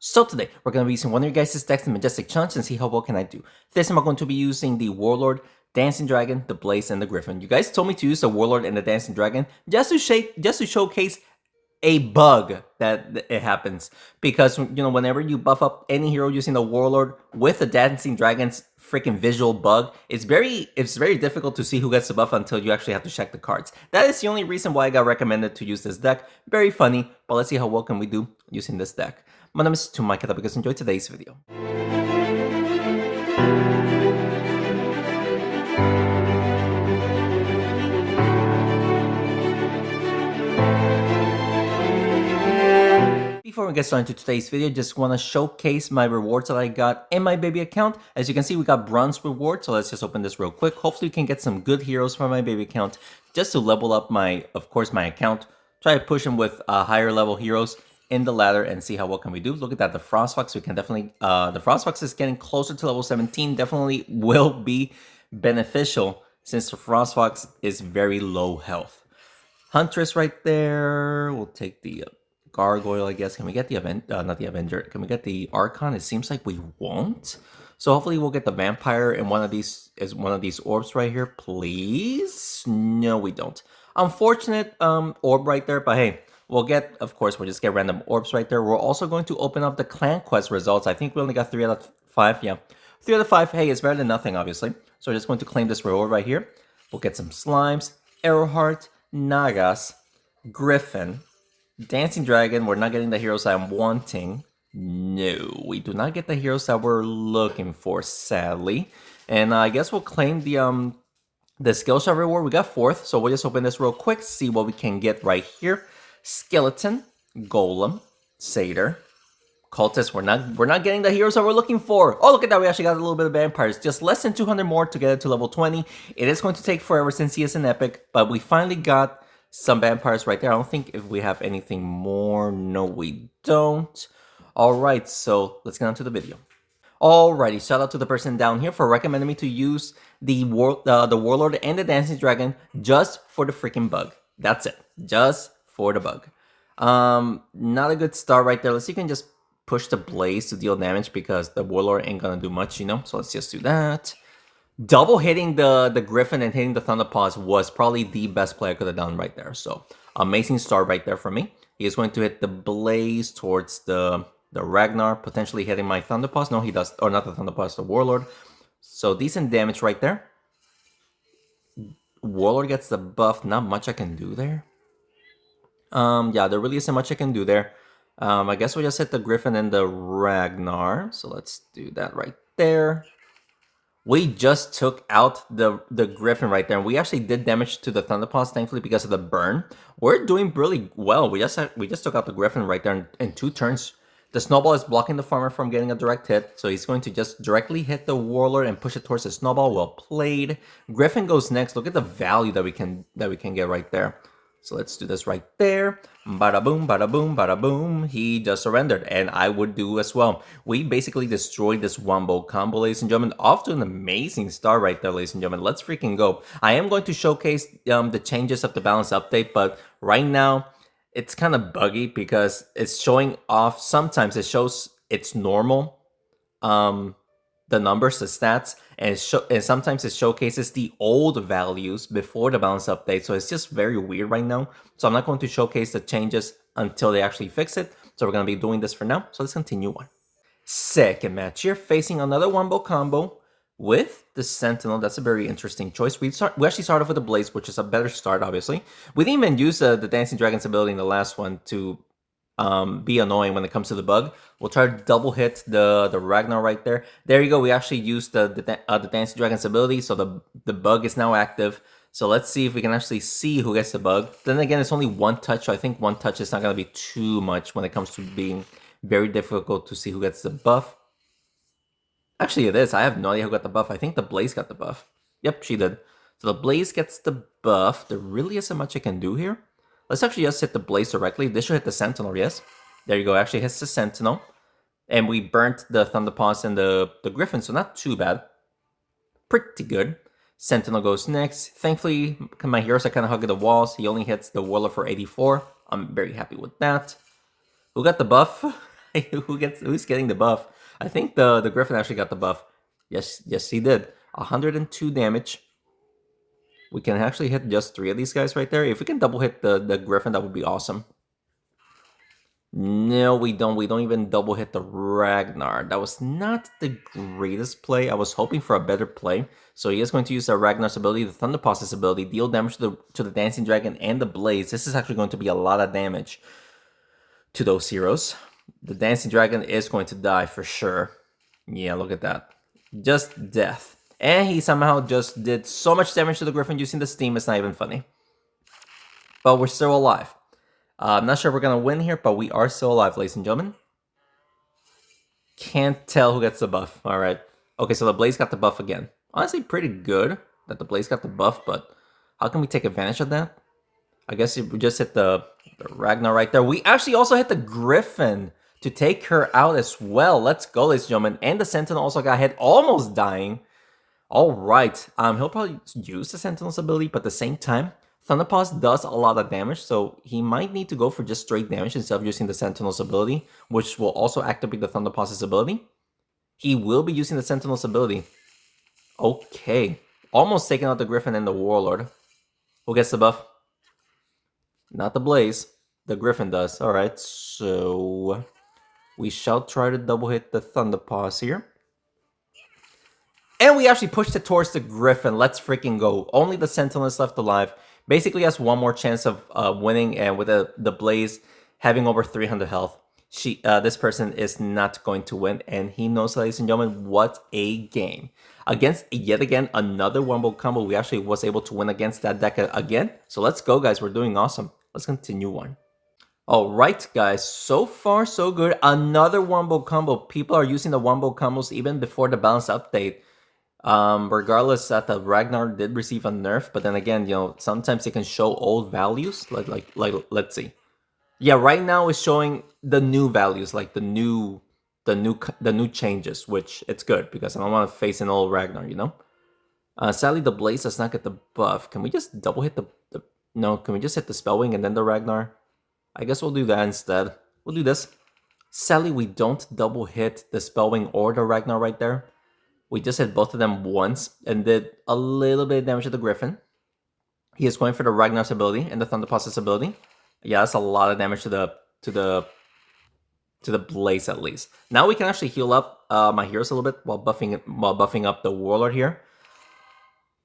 So today, we're going to be using one of your guys' decks, the Majestic Challenge, and see how well can I do. This time I'm going to be using the Warlord, Dancing Dragon, the Blaze, and the Griffin. You guys told me to use the Warlord and the Dancing Dragon just to showcase a bug that it happens. Because, you know, whenever you buff up any hero using the Warlord with the Dancing Dragon's freaking visual bug, it's very difficult to see who gets the buff until you actually have to check the cards. That is the only reason why I got recommended to use this deck. Very funny, but let's see how well can we do using this deck. My name is Mike, because enjoy today's video. Before we get started into today's video, just want to showcase my rewards that I got in my baby account. As you can see, we got bronze reward, so let's just open this real quick. Hopefully we can get some good heroes from my baby account just to level up my account. Try to push them with higher level heroes in the ladder and see how well can we do. Look at that, the Frostfox, we can definitely, the Frostfox is getting closer to level 17, definitely will be beneficial since the Frostfox is very low health. Huntress right there, we'll take the Gargoyle, I guess. Can we get the not the Avenger, can we get the Archon? It seems like we won't. So hopefully we'll get the Vampire in one of these orbs right here, please. No, we don't. Unfortunate orb right there, but hey, we'll get, of course, we'll just get random orbs right there. We're also going to open up the Clan Quest results. I think we only got 3 out of 5, yeah. 3 out of 5, hey, it's better than nothing, obviously. So we're just going to claim this reward right here. We'll get some Slimes, Arrowheart, Nagas, Griffin, Dancing Dragon. We're not getting the heroes I'm wanting. No, we do not get the heroes that we're looking for, sadly. And I guess we'll claim the skill shot reward. We got 4th, so we'll just open this real quick, see what we can get right here. Skeleton, Golem, Satyr, Cultist. We're not getting the heroes that we're looking for. Oh, look at that, we actually got a little bit of Vampires. Just less than 200 more to get it to level 20. It is going to take forever since he is an epic, but we finally got some Vampires right there. I don't think if we have anything more. No, we don't. Alright, so let's get on to the video. Alrighty, shout out to the person down here for recommending me to use the Warlord and the Dancing Dragon just for the freaking bug. That's it, just for the bug. Not a good start right there. Let's see if you can just push the Blaze to deal damage because the Warlord ain't gonna do much, you know? So let's just do that. Double hitting the Griffin and hitting the Thunderpaws was probably the best play I could have done right there. So amazing start right there for me. He is going to hit the Blaze towards the Ragnar, potentially hitting my Thunderpaws. No, he does, or not the Thunderpaws, the Warlord. So decent damage right there. Warlord gets the buff. Not much I can do there. Yeah, there really isn't much I can do there. I guess we just hit the Griffin and the Ragnar. So let's do that right there. We just took out the Griffin right there, and we actually did damage to the Thunderpaws, thankfully, because of the burn. We're doing really well. We just took out the Griffin right there in 2 turns. The Snowball is blocking the Farmer from getting a direct hit, so he's going to just directly hit the Warlord and push it towards the Snowball. Well played. Griffin goes next. Look at the value that we can get right there. So let's do this right there. Bada boom, bada boom, bada boom. He just surrendered, and I would do as well. We basically destroyed this wombo combo, ladies and gentlemen. Off to an amazing start right there, ladies and gentlemen. Let's freaking go. I am going to showcase the changes of the balance update, but right now it's kind of buggy because it's showing off. Sometimes it shows it's normal. The numbers, the stats, and sometimes it showcases the old values before the balance update. So it's just very weird right now. So I'm not going to showcase the changes until they actually fix it. So we're going to be doing this for now. So let's continue on. Second match here, facing another wombo combo with the Sentinel. That's a very interesting choice. We actually start off with the Blaze, which is a better start, obviously. We didn't even use the Dancing Dragon's ability in the last one to be annoying when it comes to the bug. We'll try to double hit the Ragnar right there. There you go. We actually used the Dancing Dragon's ability, so the bug is now active. So let's see if we can actually see who gets the bug. Then again, it's only 1 touch, so I think 1 touch is not going to be too much when it comes to being very difficult to see who gets the buff. Actually, it is. I have no idea who got the buff. I think the Blaze got the buff. Yep, she did. So the Blaze gets the buff. There really isn't much I can do here. Let's actually just hit the Blaze directly. This should hit the Sentinel, yes. There you go, actually hits the Sentinel. And we burnt the Thunderpaws and the Griffin, so not too bad. Pretty good. Sentinel goes next. Thankfully, my heroes are kind of hugging the walls. He only hits the Warlord for 84. I'm very happy with that. Who got the buff? Who's getting the buff? I think the Griffin actually got the buff. Yes, he did. 102 damage. We can actually hit just 3 of these guys right there. If we can double hit the Griffin, that would be awesome. No, we don't. We don't even double hit the Ragnar. That was not the greatest play. I was hoping for a better play. So he is going to use the Ragnar's ability, the Thunder Pulse's ability, deal damage to the Dancing Dragon and the Blaze. This is actually going to be a lot of damage to those heroes. The Dancing Dragon is going to die for sure. Yeah, look at that. Just death. And he somehow just did so much damage to the Griffin using the steam, it's not even funny. But we're still alive. I'm not sure if we're going to win here, but we are still alive, ladies and gentlemen. Can't tell who gets the buff. All right. Okay, so the Blaze got the buff again. Honestly, pretty good that the Blaze got the buff, but how can we take advantage of that? I guess we just hit the Ragnar right there. We actually also hit the Griffin to take her out as well. Let's go, ladies and gentlemen. And the Sentinel also got hit, almost dying. All right. He'll probably use the Sentinel's ability, but at the same time, Thunderpulse does a lot of damage, so he might need to go for just straight damage instead of using the Sentinel's ability, which will also activate the Thunderpulse's ability. He will be using the Sentinel's ability. Okay. Almost taking out the Griffin and the Warlord. Who gets the buff? Not the Blaze. The Griffin does. Alright, so we shall try to double hit the Thunderpulse here. And we actually pushed it towards the Griffin. Let's freaking go. Only the Sentinel is left alive. Basically has one more chance of winning, and with the Blaze having over 300 health, this person is not going to win, and he knows, ladies and gentlemen, what a game. Against, yet again, another wombo combo, we actually was able to win against that deck again. So let's go, guys. We're doing awesome. Let's continue on. All right, guys. So far, so good. Another wombo combo. People are using the wombo combos even before the balance update. Regardless that the Ragnar did receive a nerf, but then again, you know, sometimes it can show old values. Like let's see. Yeah, right now it's showing the new values, like the new changes, which it's good because I don't want to face an old Ragnar, you know. Sadly, the Blaze does not get the buff. Can we just double hit the no? Can we just hit the Spellwing and then the Ragnar? I guess we'll do that instead. We'll do this. Sadly, we don't double hit the Spellwing or the Ragnar right there. We just hit both of them once and did a little bit of damage to the Griffin. He is going for the Ragnar's ability and the Thunder Pulse's ability. Yeah, that's a lot of damage to the Blaze at least. Now we can actually heal up my heroes a little bit while buffing up the Warlord here.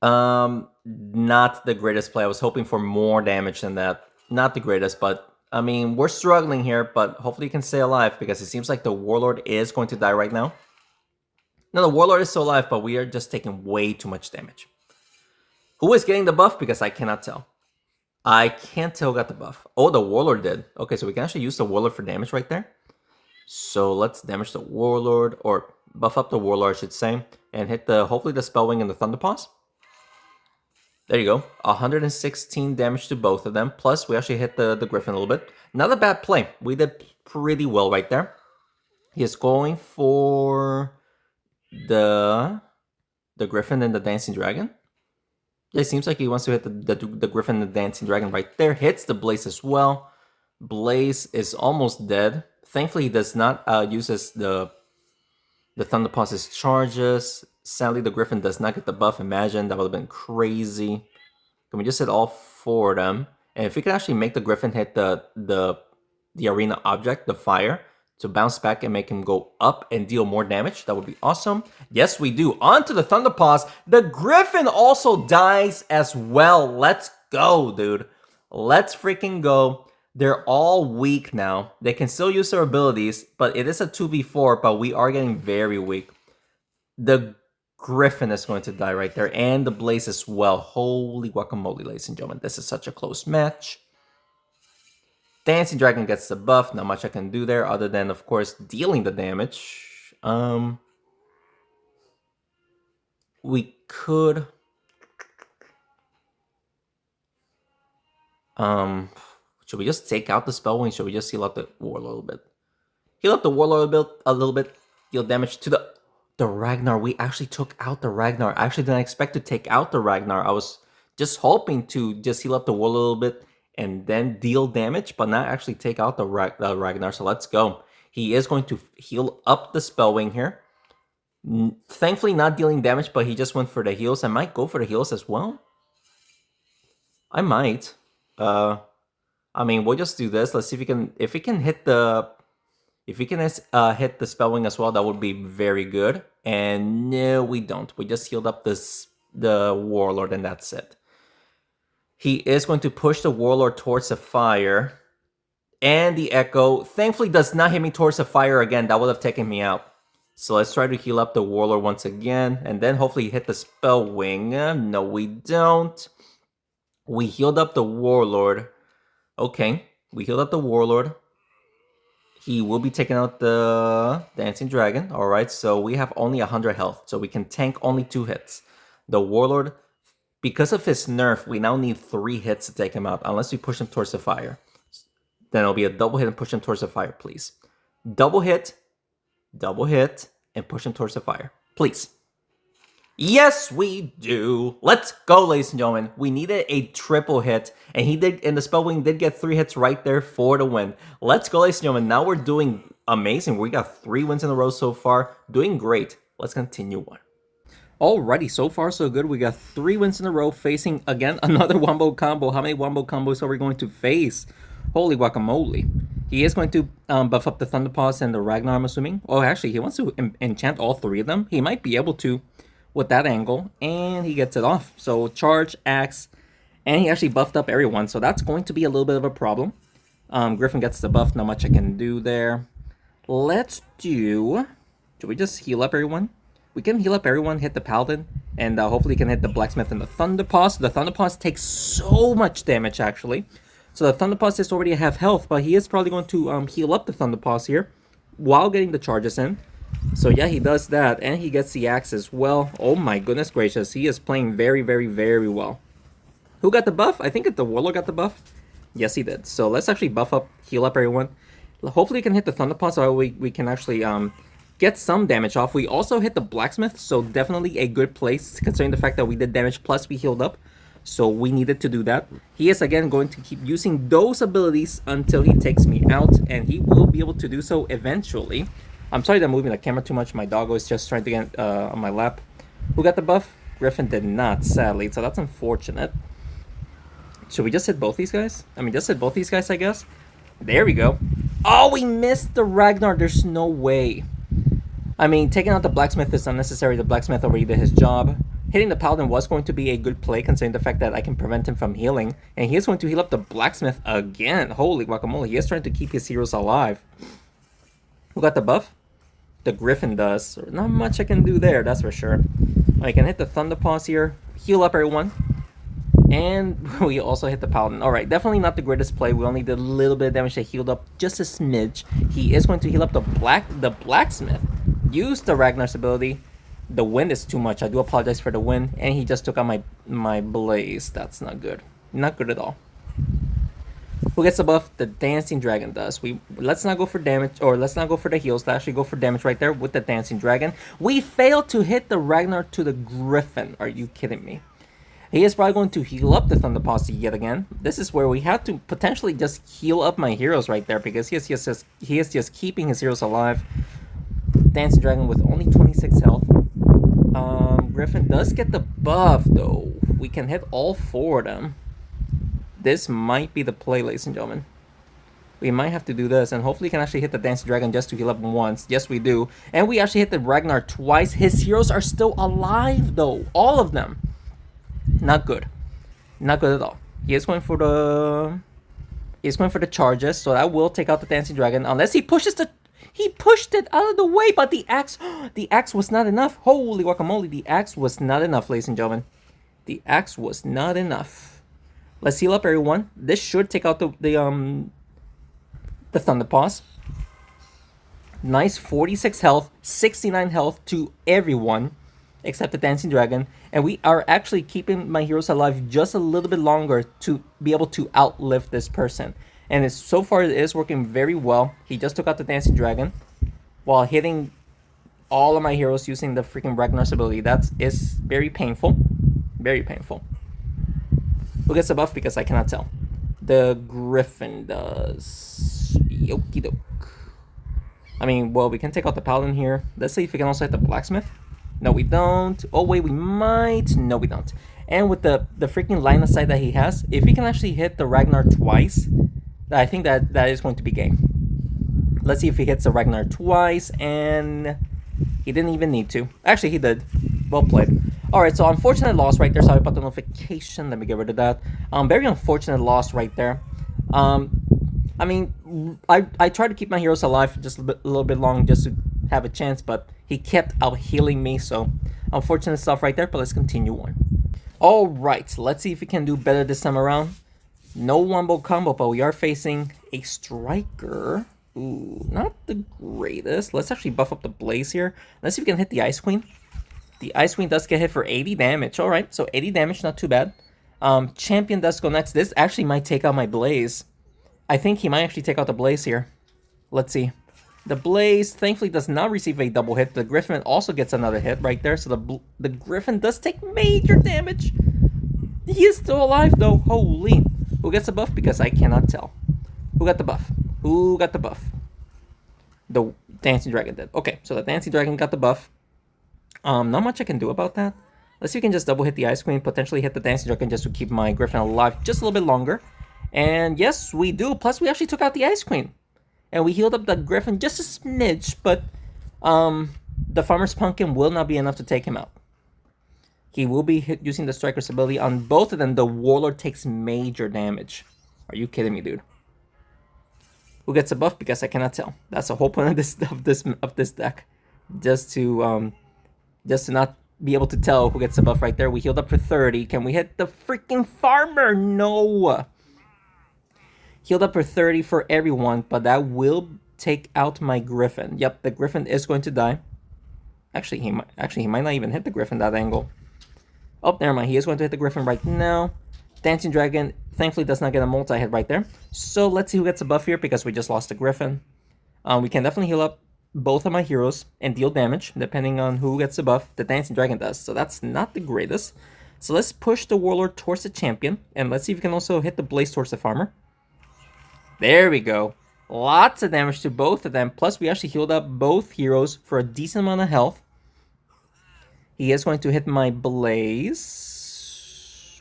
Not the greatest play. I was hoping for more damage than that. Not the greatest, but I mean, we're struggling here, but hopefully you can stay alive because it seems like the Warlord is going to die right now. No, the Warlord is still alive, but we are just taking way too much damage. Who is getting the buff? Because I cannot tell. I can't tell who got the buff. Oh, the Warlord did. Okay, so we can actually use the Warlord for damage right there. So let's damage the Warlord, or buff up the Warlord, I should say, and hit hopefully the Spellwing and the Thunderpulse. There you go. 116 damage to both of them. Plus, we actually hit the Griffin a little bit. Not a bad play. We did pretty well right there. He is going for the Griffin and the Dancing Dragon. Yeah, it seems like he wants to hit the Griffin and the Dancing Dragon right there. Hits the Blaze as well. Blaze is almost dead. Thankfully, he does not uses the Thunder Pulse's charges. Sadly, the Griffin does not get the buff. Imagine, that would have been crazy. Can we just hit all 4 of them? And if we can actually make the Griffin hit the arena object, the fire, to bounce back and make him go up and deal more damage, that would be awesome. Yes, we do. On to the Thunder Pulse. The Griffin also dies as well. Let's go, dude. Let's freaking go. They're all weak now. They can still use their abilities, but it is a 2v4, but we are getting very weak. The Griffin is going to die right there, and the Blaze as well. Holy guacamole, ladies and gentlemen. This is such a close match. Dancing Dragon gets the buff. Not much I can do there other than, of course, dealing the damage. We could... should we just take out the Spellwing? Should we just heal up the Warlord a little bit? Heal up the Warlord a little bit. Deal damage to the Ragnar. We actually took out the Ragnar. I actually didn't expect to take out the Ragnar. I was just hoping to just heal up the Warlord a little bit and then deal damage, but not actually take out the Ragnar. So let's go. He is going to heal up the Spellwing here. Thankfully not dealing damage, but he just went for the heals. I might go for the heals as well. I might. I mean, we'll just do this. Let's see if we can hit the hit the Spellwing as well. That would be very good. And no, we don't. We just healed up the Warlord, and that's it. He is going to push the Warlord towards the fire. And the Echo, thankfully, does not hit me towards the fire again. That would have taken me out. So let's try to heal up the Warlord once again. And then hopefully hit the Spellwing. No, we don't. We healed up the Warlord. Okay, we healed up the Warlord. He will be taking out the Dancing Dragon. Alright, so we have only 100 health. So we can tank only 2 hits. The Warlord, because of his nerf, we now need 3 hits to take him out. Unless we push him towards the fire. Then it'll be a double hit and push him towards the fire, please. Double hit, and push him towards the fire. Please. Yes, we do. Let's go, ladies and gentlemen. We needed a triple hit, and the Spellwing did get 3 hits right there for the win. Let's go, ladies and gentlemen. Now we're doing amazing. We got 3 wins in a row so far. Doing great. Let's continue on. Alrighty, so far so good. We got 3 wins in a row facing, again, another Wombo combo. How many Wombo combos are we going to face? Holy guacamole. He is going to buff up the Thunderpaws and the Ragnar, I'm assuming. Oh, actually, he wants to enchant all 3 of them. He might be able to with that angle, and he gets it off. So charge, axe, and he actually buffed up everyone. So that's going to be a little bit of a problem. Griffin gets the buff, not much I can do there. Let's do... Should we just heal up everyone? We can heal up everyone, hit the Paladin, and hopefully can hit the Blacksmith and the Thunderpaws. The Thunderpaws take so much damage, actually. So the Thunderpaws just already have health, but he is probably going to heal up the Thunderpaws here while getting the charges in. So yeah, he does that, and he gets the axe as well. Oh my goodness gracious, he is playing very, very, very well. Who got the buff? I think the Warlord got the buff. Yes, he did. So let's actually buff up, heal up everyone. Hopefully we can hit the Thunderpaw so we can actually get some damage off. We also hit the Blacksmith, so definitely a good place considering the fact that we did damage plus we healed up. So we needed to do that. He is again going to keep using those abilities until he takes me out, and he will be able to do so eventually. I'm sorry that I'm moving the camera too much. My doggo is just trying to get on my lap. Who got the buff? Griffin did not, sadly, so that's unfortunate. Should we just hit both these guys? I mean, just hit both these guys, I guess. There we go. Oh, we missed the Ragnar. There's no way. I mean, taking out the Blacksmith is unnecessary. The Blacksmith already did his job. Hitting the Paladin was going to be a good play considering the fact that I can prevent him from healing. And he is going to heal up the Blacksmith again. Holy guacamole. He is trying to keep his heroes alive. Who got the buff? The Griffin does. Not much I can do there, that's for sure. I can hit the Thunderpaws here. Heal up everyone. And we also hit the Paladin. Alright, definitely not the greatest play. We only did a little bit of damage. They healed up just a smidge. He is going to heal up the Blacksmith. Use the Ragnar's ability. The wind is too much. I do apologize for the wind. And he just took out my blaze. That's not good. Not good at all. Who gets the buff? The Dancing Dragon does. Let's not go for damage, or let's not go for the heals. Let's actually go for damage right there with the Dancing Dragon. We failed to hit the Ragnar to the Griffin. Are you kidding me? He is probably going to heal up the Thunderpaws yet again. This is where we have to potentially just heal up my heroes right there, because he is just keeping his heroes alive. Dancing Dragon with only 26 health. Griffin does get the buff though. We can hit all 4 of them. This might be the play, ladies and gentlemen. We might have to do this, and hopefully we can actually hit the Dancing Dragon just to heal up once. Yes, we do. And we actually hit the Ragnar twice. His heroes are still alive, though. All of them. Not good. Not good at all. He is going for the... He's going for the charges, so that will take out the Dancing Dragon. Unless he pushes the... He pushed it out of the way, but the axe... The axe was not enough. Holy guacamole. The axe was not enough, ladies and gentlemen. The axe was not enough. Let's heal up everyone. This should take out the Thunderpaws. Nice 46 health, 69 health to everyone except the Dancing Dragon. And we are actually keeping my heroes alive just a little bit longer to be able to outlive this person. And so far it is working very well. He just took out the Dancing Dragon while hitting all of my heroes using the freaking Ragnar's ability. That is very painful. Very painful. Who gets the buff? Because I cannot tell. The Griffin does. Okie doke. I mean, well, we can take out the Paladin here. Let's see if we can also hit the Blacksmith. No, we don't. Oh, wait, we might. No, we don't. And with the freaking line of sight that he has, if he can actually hit the Ragnar twice, I think that is going to be game. Let's see if he hits the Ragnar twice, and he didn't even need to. Actually, he did. Well played. Alright, so unfortunate loss right there. Sorry about the notification. Let me get rid of that. Very unfortunate loss right there. I mean, I tried to keep my heroes alive just a little bit long just to have a chance, but he kept out healing me, so unfortunate stuff right there, but let's continue on. Alright, let's see if we can do better this time around. No wombo combo, but we are facing a striker. Ooh, not the greatest. Let's actually buff up the Blaze here. Let's see if we can hit the Ice Queen. The Ice Queen does get hit for 80 damage. Alright, so 80 damage, not too bad. Champion does go next. This actually might take out my Blaze. I think he might actually take out the Blaze here. Let's see. The Blaze, thankfully, does not receive a double hit. The Griffin also gets another hit right there. So the Griffin does take major damage. He is still alive, though. Holy. Who gets the buff? Because I cannot tell. Who got the buff? Who got the buff? The Dancing Dragon did. Okay, so the Dancing Dragon got the buff. Not much I can do about that. Let's see if we can just double hit the Ice Queen, potentially hit the Dancing Dragon just to keep my Griffin alive just a little bit longer. And yes, we do. Plus, we actually took out the Ice Queen. And we healed up the Griffin just a smidge, but the Farmer's Pumpkin will not be enough to take him out. He will be using the Striker's ability on both of them. The Warlord takes major damage. Are you kidding me, dude? Who gets a buff? Because I cannot tell. That's the whole point of this deck. Just to not be able to tell who gets the buff right there. We healed up for 30. Can we hit the freaking Farmer? No. Healed up for 30 for everyone, but that will take out my Griffin. Yep, the Griffin is going to die. Actually, he might not even hit the Griffin that angle. Oh, never mind. He is going to hit the Griffin right now. Dancing Dragon, thankfully, does not get a multi-hit right there. So let's see who gets a buff here, because we just lost the Griffin. We can definitely heal up both of my heroes and deal damage, depending on who gets the buff. The Dancing Dragon does, so that's not the greatest. So let's push the Warlord towards the champion, and let's see if we can also hit the Blaze towards the Farmer. There we go. Lots of damage to both of them. Plus, we actually healed up both heroes for a decent amount of health. He is going to hit my Blaze.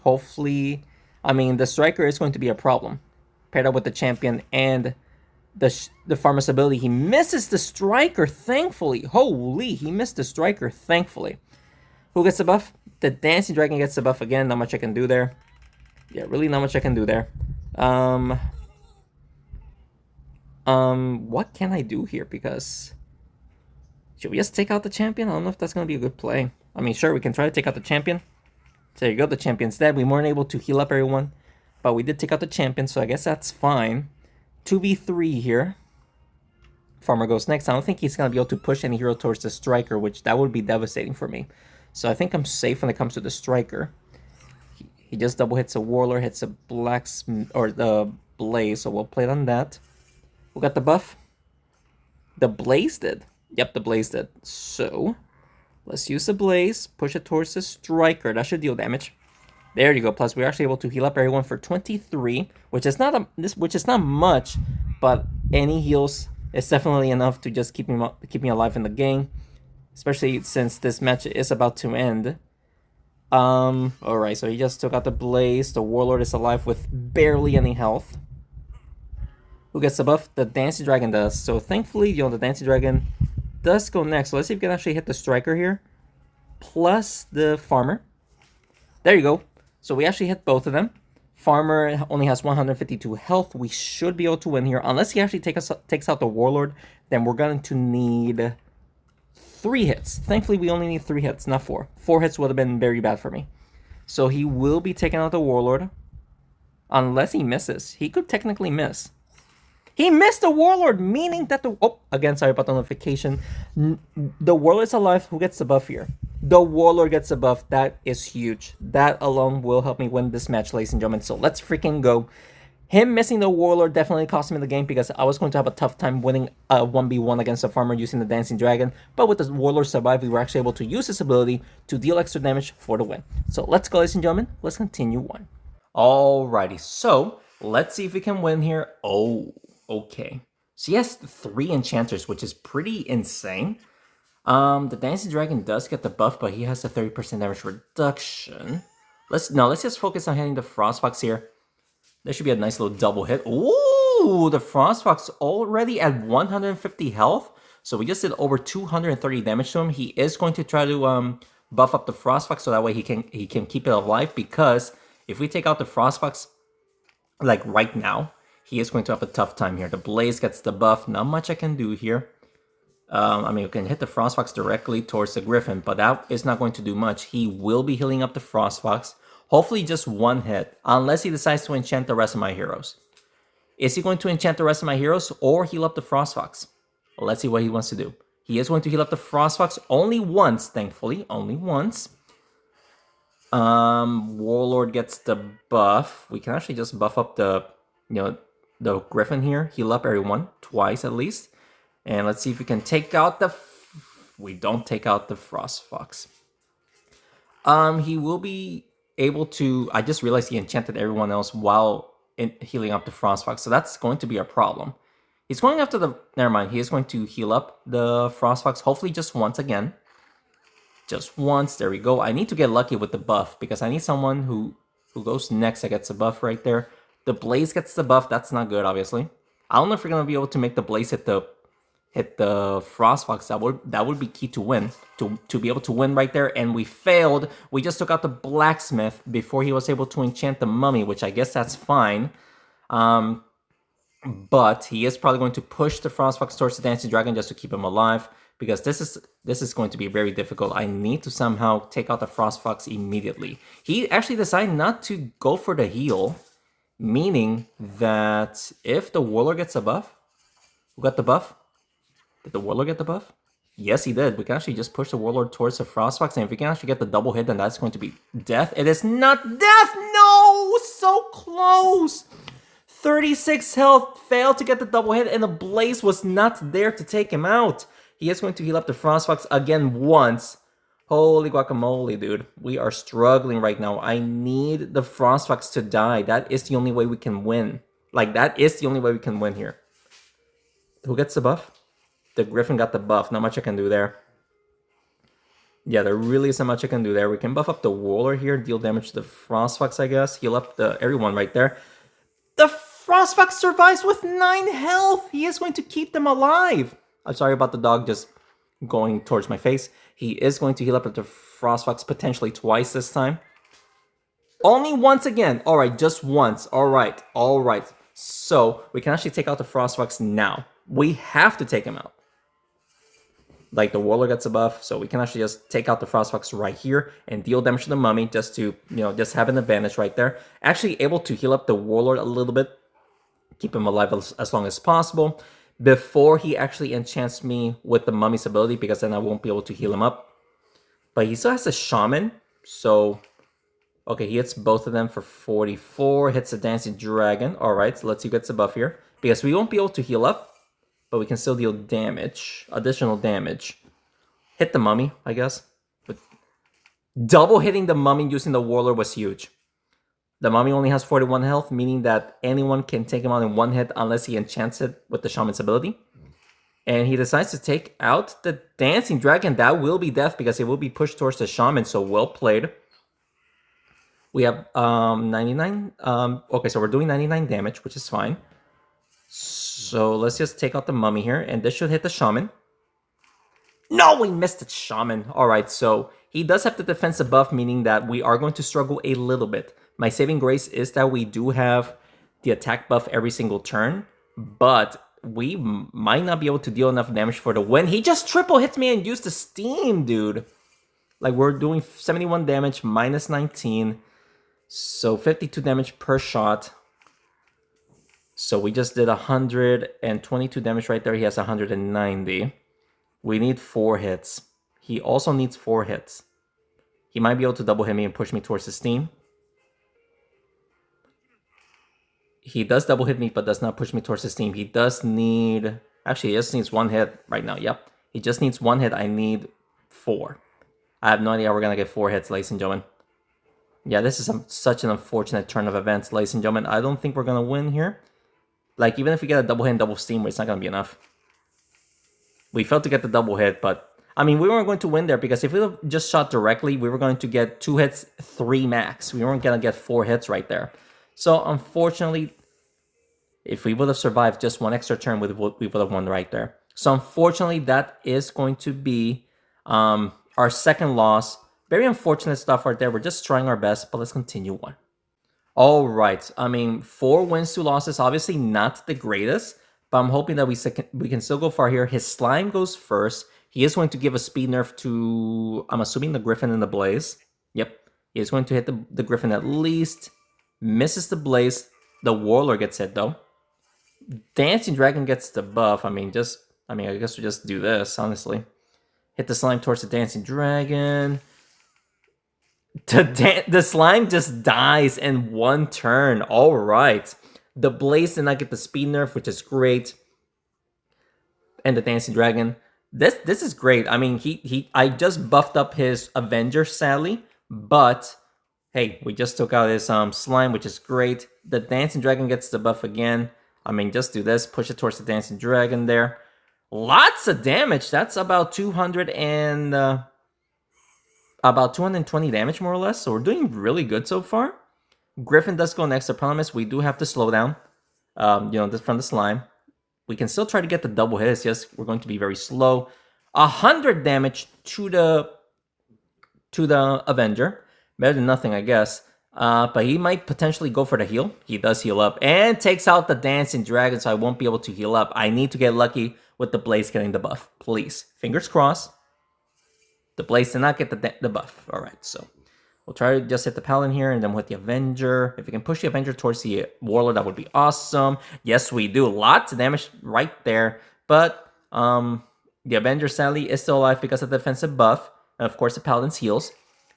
Hopefully, I mean, the Striker is going to be a problem. Paired up with the champion and the Farmer's ability. He misses the Striker, thankfully. Holy, he missed the Striker, thankfully. Who gets the buff? The Dancing Dragon gets the buff again. Not much I can do there. Yeah, really not much I can do there. What can I do here? Because should we just take out the champion? I don't know if that's going to be a good play. I mean, sure, we can try to take out the champion. So there you go, the champion's dead. We weren't able to heal up everyone, but we did take out the champion, so I guess that's fine. 2v3 here. Farmer goes next. I don't think he's going to be able to push any hero towards the Striker, which that would be devastating for me. So I think I'm safe when it comes to the Striker. He just double hits a Warlord, hits a Blacksmith, or the Blaze, so we'll play it on that. Who got the buff? The Blaze did. Yep, the Blaze did. So, let's use the Blaze, push it towards the Striker. That should deal damage. There you go. Plus, we're actually able to heal up everyone for 23, which is not much, but any heals is definitely enough to just keep me alive in the game, especially since this match is about to end. Alright, so he just took out the Blaze. The Warlord is alive with barely any health. Who gets the buff? The Dancing Dragon does. So thankfully, the Dancing Dragon does go next. So let's see if we can actually hit the Striker here. Plus the Farmer. There you go. So we actually hit both of them. Farmer only has 152 health. We should be able to win here. Unless he actually takes out the Warlord, then we're going to need 3 hits. Thankfully, we only need 3 hits, not 4. 4 hits would have been very bad for me. So he will be taking out the Warlord. Unless he misses. He could technically miss. He missed the Warlord, meaning that the... Oh, again, sorry about the notification. The Warlord's alive. Who gets the buff here? The Warlord gets the buff. That is huge. That alone will help me win this match, ladies and gentlemen. So let's freaking go. Him missing the Warlord definitely cost me the game because I was going to have a tough time winning a 1v1 against a Farmer using the Dancing Dragon. But with the Warlord survive, we were actually able to use this ability to deal extra damage for the win. So let's go, ladies and gentlemen. Let's continue on. Alrighty, so let's see if we can win here. Oh, okay. So he has 3 enchanters, which is pretty insane. The Dancing Dragon does get the buff, but he has a 30% damage reduction. Let's just focus on hitting the Frostfox here. There should be a nice little double hit. Ooh, the Frostfox already at 150 health. So we just did over 230 damage to him. He is going to try to buff up the Frostfox so that way he can keep it alive, because if we take out the Frostfox like right now, he is going to have a tough time here. The Blaze gets the buff. Not much I can do here. I mean, we can hit the Frostfox directly towards the Griffin, but that is not going to do much. He will be healing up the Frostfox. Hopefully just one hit, unless he decides to enchant the rest of my heroes. Is he going to enchant the rest of my heroes or heal up the Frostfox? Well, let's see what he wants to do. He is going to heal up the Frostfox only once, thankfully. Only once. Warlord gets the buff. We can actually just buff up the Griffin here. Heal up everyone twice at least. And let's see if we can take out the... We don't take out the Frostfox. He will be able to... I just realized he enchanted everyone else while healing up the Frostfox. So that's going to be a problem. He's going after the... Never mind. He is going to heal up the Frostfox. Hopefully just once again. Just once. There we go. I need to get lucky with the buff, because I need someone who goes next that gets a buff right there. The Blaze gets the buff. That's not good, obviously. I don't know if we're going to be able to make the Blaze hit the Frostfox. That would be key to win, to be able to win right there, and we failed. We just took out the Blacksmith before he was able to enchant the Mummy, which I guess that's fine. But he is probably going to push the Frostfox towards the Dancing Dragon just to keep him alive, because this is going to be very difficult. I need to somehow take out the Frostfox immediately. He actually decided not to go for the heal, meaning that if the Warlord gets a buff... Who got the buff? Did the Warlord get the buff? Yes, he did. We can actually just push the Warlord towards the Frostfox, and if we can actually get the double hit, then that's going to be death. It is not death! No! So close! 36 health, failed to get the double hit, and the Blaze was not there to take him out. He is going to heal up the Frostfox again once. Holy guacamole, dude. We are struggling right now. I need the Frostfox to die. That is the only way we can win. Like, that is the only way we can win here. Who gets the buff? The Griffin got the buff. Not much I can do there. Yeah, there really isn't much I can do there. We can buff up the Warlord here, deal damage to the Frostfox, I guess. Heal up everyone right there. The Frostfox survives with 9 health. He is going to keep them alive. I'm sorry about the dog just going towards my face. He is going to heal up the Frostfox potentially twice this time. Only once again. All right, just once. All right. So we can actually take out the Frostfox now. We have to take him out. Like, the Warlord gets a buff, so we can actually just take out the Frostfox right here and deal damage to the Mummy just to, just have an advantage right there. Actually able to heal up the Warlord a little bit, keep him alive as long as possible before he actually enchants me with the Mummy's ability, because then I won't be able to heal him up. But he still has a Shaman, so... Okay, he hits both of them for 44, hits the Dancing Dragon. Alright, so let's see who gets a buff here. Because we won't be able to heal up, but we can still deal damage, additional damage. Hit the Mummy, I guess. But double hitting the Mummy using the Warlord was huge. The Mummy only has 41 health, meaning that anyone can take him out in one hit unless he enchants it with the Shaman's ability. And he decides to take out the Dancing Dragon. That will be death because it will be pushed towards the Shaman, so well played. We have 99... okay, so we're doing 99 damage, which is fine. So let's just take out the Mummy here, and this should hit the Shaman. No, we missed the Shaman. Alright, so he does have the defensive buff, meaning that we are going to struggle a little bit. My saving grace is that we do have the attack buff every single turn, but we might not be able to deal enough damage for the win. He just triple hits me and used the steam, dude. Like, we're doing 71 damage, minus 19, so 52 damage per shot. So we just did 122 damage right there. He has 190. We need 4 hits. He also needs 4 hits. He might be able to double hit me and push me towards the steam. He does double hit me, but does not push me towards the steam. He does need... Actually, he just needs 1 hit right now. Yep. He just needs 1 hit. I need 4. I have no idea how we're going to get 4 hits, ladies and gentlemen. Yeah, this is such an unfortunate turn of events, ladies and gentlemen. I don't think we're going to win here. Like, even if we get a double hit and double steam, it's not going to be enough. We failed to get the double hit, but... I mean, we weren't going to win there because if we just shot directly, we were going to get 2 hits, 3 max. We weren't going to get 4 hits right there. So, unfortunately, if we would have survived just 1 extra turn, we would have won right there. So, unfortunately, that is going to be our second loss. Very unfortunate stuff right there. We're just trying our best, but let's continue on. All right. I mean, 4 wins, 2 losses. Obviously not the greatest, but I'm hoping that we can still go far here. His slime goes first. He is going to give a speed nerf to, I'm assuming, the Griffin and the Blaze. Yep. He is going to hit the Griffin at least. Misses the Blaze. The Warlord gets hit, though. Dancing Dragon gets the buff. I guess we just do this, honestly. Hit the slime towards the Dancing Dragon. The slime just dies in 1 turn. All right. The Blaze did not get the speed nerf, which is great. And the Dancing Dragon. This is great. I mean, I just buffed up his Avenger, sadly, but hey, we just took out his slime, which is great. The Dancing Dragon gets the buff again. I mean, just do this, push it towards the Dancing Dragon there. Lots of damage. That's about 200 and about 220 damage, more or less. So we're doing really good so far. Griffin does go next. The problem is we do have to slow down, from the slime. We can still try to get the double hit. It's just we're going to be very slow. 100 damage to the Avenger. Better than nothing, I guess. But he might potentially go for the heal. He does heal up and takes out the Dancing Dragon, so I won't be able to heal up. I need to get lucky with the Blaze getting the buff. Please. Fingers crossed. The Blaze did not get the buff. All right, so we'll try to just hit the Paladin here, and then with the Avenger. If we can push the Avenger towards the Warlord, that would be awesome. Yes, we do. Lots of damage right there. But the Avenger, sadly, is still alive because of the defensive buff. And, of course, the Paladin's heals.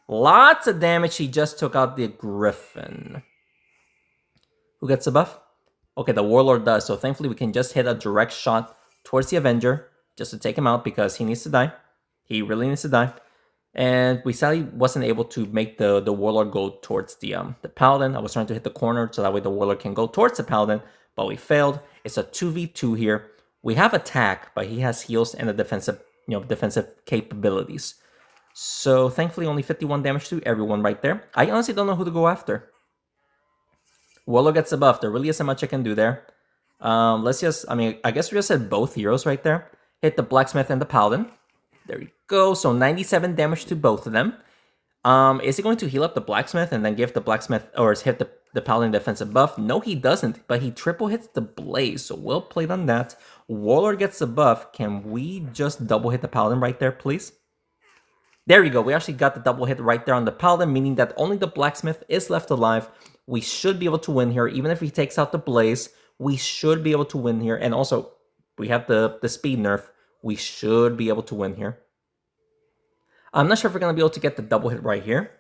Lots of damage. He just took out the Griffin. Who gets the buff? Okay, the Warlord does. So, thankfully, we can just hit a direct shot towards the Avenger just to take him out because he needs to die. He really needs to die. And we sadly wasn't able to make the Warlord go towards the Paladin. I was trying to hit the corner so that way the Warlord can go towards the Paladin, but we failed. It's a 2v2 here. We have attack, but he has heals and the defensive capabilities. So thankfully only 51 damage to everyone right there. I honestly don't know who to go after. Warlord gets the buff. There really isn't much I can do there. I guess we just said both heroes right there. Hit the Blacksmith and the Paladin. There you go. So 97 damage to both of them. Is he going to heal up the Blacksmith and then give the Blacksmith or hit the Paladin defensive buff? No, he doesn't, but he triple hits the Blaze, so well played on that. Warlord gets the buff. Can we just double hit the Paladin right there, please? There you go. We actually got the double hit right there on the Paladin, meaning that only the Blacksmith is left alive. We should be able to win here. Even if he takes out the Blaze, we should be able to win here. And also, we have the speed nerf. We should be able to win here. I'm not sure if we're going to be able to get the double hit right here.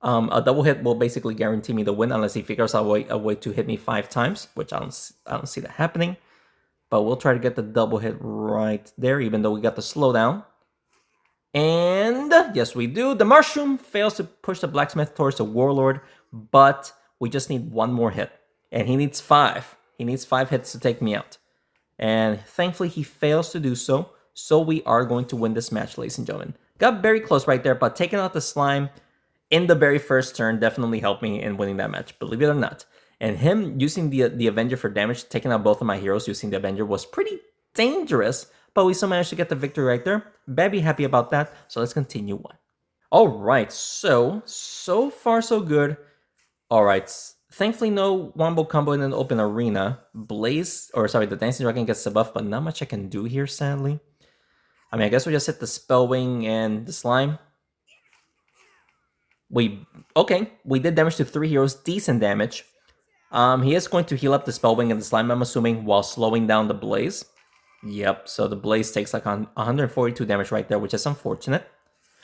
A double hit will basically guarantee me the win unless he figures out a way to hit me 5 times, which I don't see that happening. But we'll try to get the double hit right there, even though we got the slowdown. And yes, we do. The Mushroom fails to push the Blacksmith towards the Warlord, but we just need 1 more hit. And he needs 5. He needs 5 hits to take me out. And thankfully, he fails to do so. So we are going to win this match, ladies and gentlemen. Got very close right there, but taking out the slime in the very first turn definitely helped me in winning that match, believe it or not. And him using the Avenger for damage, taking out both of my heroes using the Avenger was pretty dangerous, but we still managed to get the victory right there. Very happy about that, so let's continue on. All right, so far so good. All right, thankfully no wombo combo in an open arena. The Dancing Dragon gets the buff, but not much I can do here, sadly. I guess we just hit the Spellwing and the Slime. We did damage to 3 heroes, decent damage. He is going to heal up the Spellwing and the Slime, I'm assuming, while slowing down the Blaze. Yep, so the Blaze takes like 142 damage right there, which is unfortunate.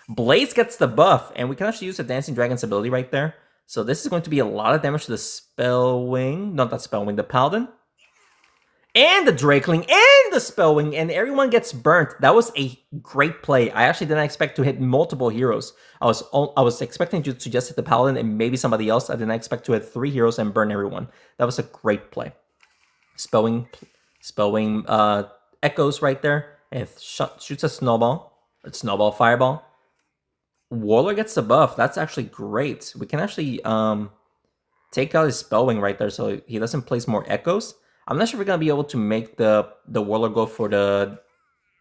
Blaze gets the buff, and we can actually use the Dancing Dragon's ability right there. So this is going to be a lot of damage to the Spellwing. Not that Spellwing, the Paladin. And the Drakeling, and the Spellwing, and everyone gets burnt. That was a great play. I actually didn't expect to hit multiple heroes. I was expecting to just hit the Paladin and maybe somebody else. I didn't expect to hit 3 heroes and burn everyone. That was a great play. spelling echoes right there. And it shoots a snowball fireball. Warlord gets the buff. That's actually great. We can actually take out his spellwing right there so he doesn't place more echoes. I'm not sure if we're gonna be able to make the Warlord go for the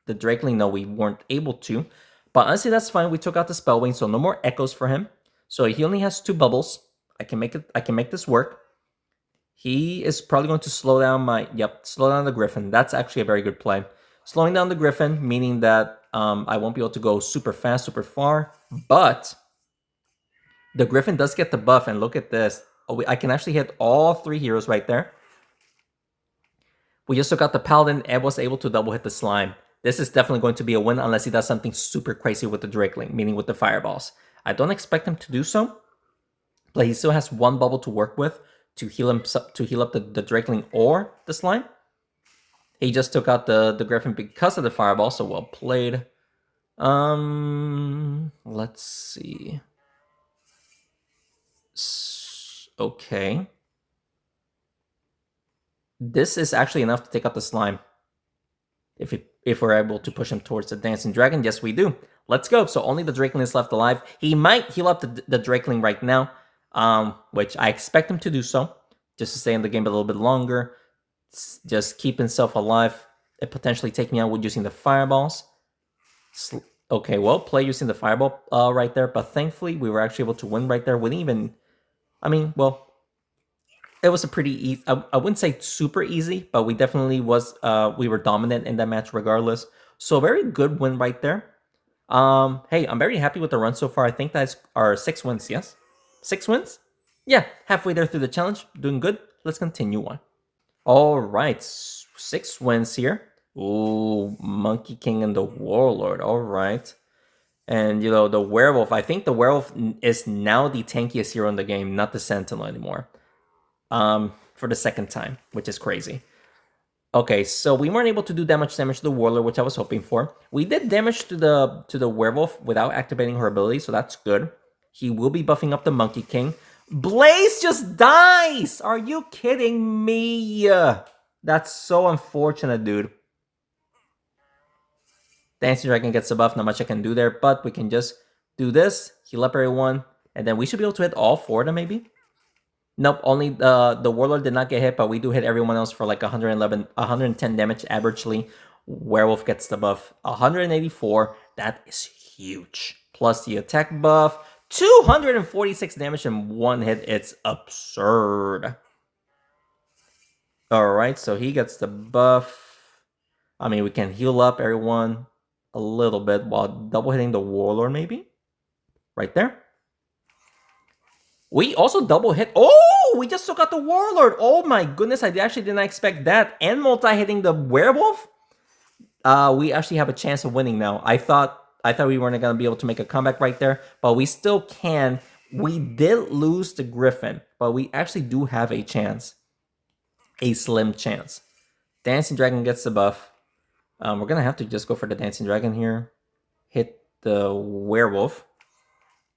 Drakeling. No, we weren't able to. But honestly, that's fine. We took out the spellwing, so no more echoes for him. So he only has 2 bubbles. I can make this work. He is probably going to slow down slow down the Griffin. That's actually a very good play. Slowing down the Griffin, meaning that I won't be able to go super fast, super far, but the Griffin does get the buff, and look at this. Oh, I can actually hit all 3 heroes right there. We just took out the Paladin and was able to double hit the Slime. This is definitely going to be a win unless he does something super crazy with the Drakeling, meaning with the Fireballs. I don't expect him to do so, but he still has 1 bubble to work with to heal up the Drakeling or the Slime. He just took out the Griffin because of the Fireball, so well played. Let's see. Okay. This is actually enough to take out the Slime. If we're able to push him towards the Dancing Dragon, yes we do. Let's go. So only the Drakeling is left alive. He might heal up the Drakeling right now, which I expect him to do so, just to stay in the game a little bit longer. Just keep himself alive and potentially take me out with using the Fireballs. Okay, well, play using the Fireball right there, but thankfully we were actually able to win right there. We didn't even, I mean, well, it was a pretty easy, I wouldn't say super easy, but we definitely we were dominant in that match regardless. So very good win right there. Hey, I'm very happy with the run so far. I think that's our 6 wins, yes? 6 wins? Yeah, halfway there through the challenge. Doing good. Let's continue on. All right, 6 wins here. Ooh, Monkey King and the Warlord. All right. And, the Werewolf. I think the Werewolf is now the tankiest hero in the game, not the Sentinel anymore. For the 2nd time, which is crazy. Okay, so we weren't able to do that much damage to the Warlord, which I was hoping for. We did damage to the Werewolf without activating her ability, so that's good. He will be buffing up the Monkey King. Blaze just dies! Are you kidding me? That's so unfortunate, dude. Dancing Dragon gets a buff, not much I can do there, but we can just do this, heal up everyone, and then we should be able to hit all 4 of them, maybe? Nope, only the Warlord did not get hit, but we do hit everyone else for like 110 damage averagely. Werewolf gets the buff, 184. That is huge. Plus the attack buff, 246 damage in 1 hit. It's absurd. All right, so he gets the buff. I mean, we can heal up everyone a little bit while double hitting the Warlord, maybe? Right there. We also double hit. Oh, we just took out the Warlord. Oh my goodness, I actually did not expect that. And multi-hitting the Werewolf. We actually have a chance of winning now. I thought we weren't gonna be able to make a comeback right there, but we still can. We did lose the Griffin, but we actually do have a chance. A slim chance. Dancing Dragon gets the buff. We're gonna have to just go for the Dancing Dragon here. Hit the Werewolf.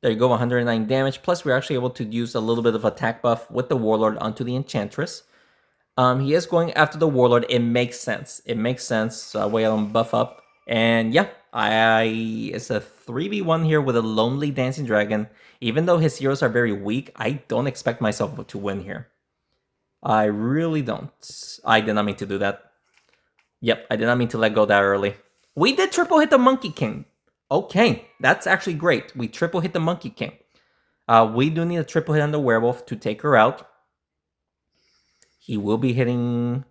There you go, 109 damage. Plus, we're actually able to use a little bit of attack buff with the Warlord onto the Enchantress. He is going after the Warlord. It makes sense. It makes sense. So that way I don't buff up. And yeah, it's a 3v1 here with a lonely Dancing Dragon. Even though his heroes are very weak, I don't expect myself to win here. I really don't. I did not mean to do that. Yep, I did not mean to let go that early. We did triple hit the Monkey King. Okay, that's actually great. We triple hit the Monkey King. We do need a triple hit on the Werewolf to take her out. He will be hitting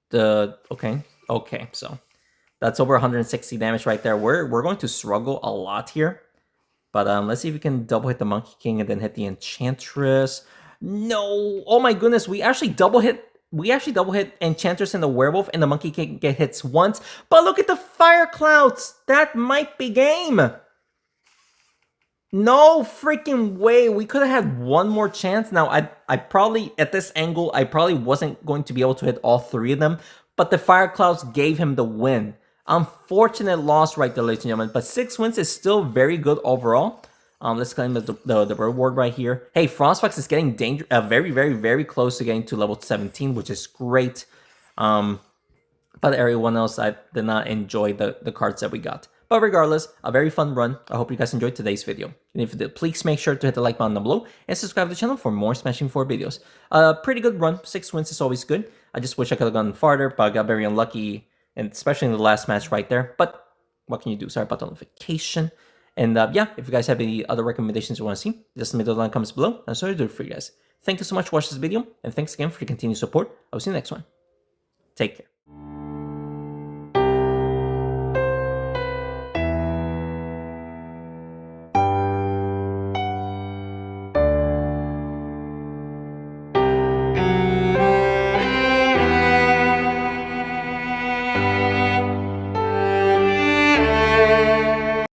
the... Okay, so that's over 160 damage right there. We're going to struggle a lot here. But let's see if we can double hit the Monkey King and then hit the Enchantress. No! Oh my goodness, we actually double hit Enchantress and the Werewolf, and the Monkey King get hits once. But look at the fire clouds! That might be game! No freaking way! We could have had one more chance. Now, I probably, at this angle, I probably wasn't going to be able to hit all 3 of them, but the fire clouds gave him the win. Unfortunate loss right there, ladies and gentlemen, but 6 wins is still very good overall. Let's claim the reward right here. Hey, Frostfox is getting very, very, very close to getting to level 17, which is great. But everyone else, I did not enjoy the cards that we got. But regardless, a very fun run. I hope you guys enjoyed today's video. And if you did, please make sure to hit the like button down below and subscribe to the channel for more Smashing 4 videos. Pretty good run. 6 wins is always good. I just wish I could have gone farther, but I got very unlucky, and especially in the last match right there. But what can you do? Sorry about the notification. And yeah, if you guys have any other recommendations you want to see, just leave it down in the comments below. I'm sorry to do it for you guys. Thank you so much for watching this video, and thanks again for your continued support. I'll see you next one. Take care.